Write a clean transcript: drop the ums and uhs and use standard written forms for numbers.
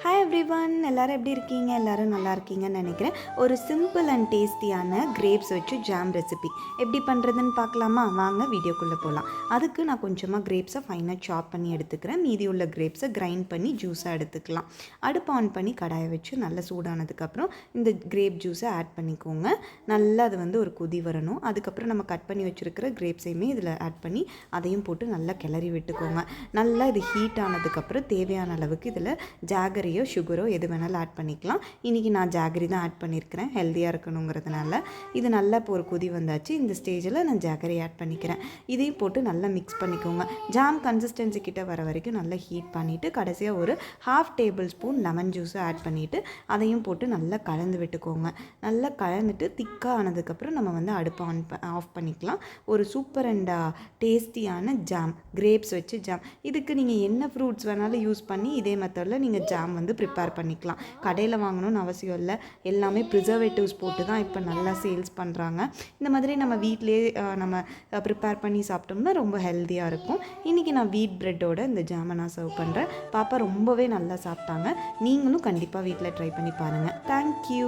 Hi everyone, எல்லோரும் எப்படி இருக்கீங்க? எல்லோரும் நல்லா இருக்கீங்கன்னு நினைக்கிறேன். ஒரு சிம்பிள் அண்ட் டேஸ்டியான கிரேப்ஸ் வச்சு ஜாம் ரெசிபி எப்படி பண்ணுறதுன்னு பார்க்கலாமா? வாங்க வீடியோக்குள்ளே போகலாம். அதுக்கு நான் கொஞ்சமாக கிரேப்ஸை ஃபைனாக சாப் பண்ணி எடுத்துக்கிறேன். மீதி உள்ள கிரேப்ஸை கிரைண்ட் பண்ணி ஜூஸாக எடுத்துக்கலாம். அடுப்பு ஆன் பண்ணி கடாயை வச்சு நல்லா சூடானதுக்கப்புறம் இந்த கிரேப் ஜூஸை ஆட் பண்ணிக்கோங்க. நல்லா அது ஒரு கொதி வரணும். அதுக்கப்புறம் நம்ம கட் பண்ணி வச்சுருக்கிற கிரேப்ஸையுமே இதில் ஆட் பண்ணி அதையும் போட்டு நல்லா கிளறி விட்டுக்கோங்க. நல்லா இது ஹீட் ஆனதுக்கப்புறம் தேவையான அளவுக்கு இதில் ஜாகரியோ சுகரோ எது வேணாலும் ஆட் பண்ணிக்கலாம். இன்றைக்கி நான் ஜாகரி தான் ஆட் பண்ணியிருக்கிறேன், ஹெல்த்தியாக இருக்கணுங்கிறதுனால. இது நல்லா இப்போ ஒரு கொதி வந்தாச்சு. இந்த ஸ்டேஜில் நான் ஜாகரி ஆட் பண்ணிக்கிறேன். இதையும் போட்டு நல்லா மிக்ஸ் பண்ணிக்கோங்க. ஜாம் கன்சிஸ்டன்சி கிட்ட வர வரைக்கும் நல்லா ஹீட் பண்ணிவிட்டு கடைசியாக ஒரு 1/2 டேபிள் ஸ்பூன் லெமன் ஜூஸை ஆட் பண்ணிவிட்டு அதையும் போட்டு நல்லா கலந்து விட்டுக்கோங்க. நல்லா கலந்துட்டு திக்காக ஆனதுக்கப்புறம் நம்ம அடுப்பை ஆஃப் பண்ணிக்கலாம். ஒரு சூப்பர் அண்ட் டேஸ்டியான ஜாம், கிரேப்ஸ் வச்சு ஜாம். இதுக்கு நீங்கள் என்ன ஃப்ரூட்ஸ் வேணாலும் யூஸ் பண்ணி இதே மெத்தடில் நீங்கள் ஜாம் ப்ரிப்பேர் பண்ணிக்கலாம். கடையில் வாங்கணும்னு அவசியம் இல்லை. எல்லாமே ப்ரிசர்வேட்டிவ்ஸ் போட்டு தான் இப்போ நல்லா சேல்ஸ் பண்ணுறாங்க. இந்த மாதிரி நம்ம வீட்டிலே நம்ம ப்ரிப்பேர் பண்ணி சாப்பிட்டோம்னா ரொம்ப ஹெல்த்தியாக இருக்கும். இன்றைக்கி நான் வீட் ப்ரெட்டோட இந்த ஜாமை நான் சர்வ் பண்ணுறேன். பாப்பா ரொம்பவே நல்லா சாப்பிட்டாங்க. நீங்களும் கண்டிப்பாக வீட்டில் ட்ரை பண்ணி பாருங்கள். தேங்க்யூ.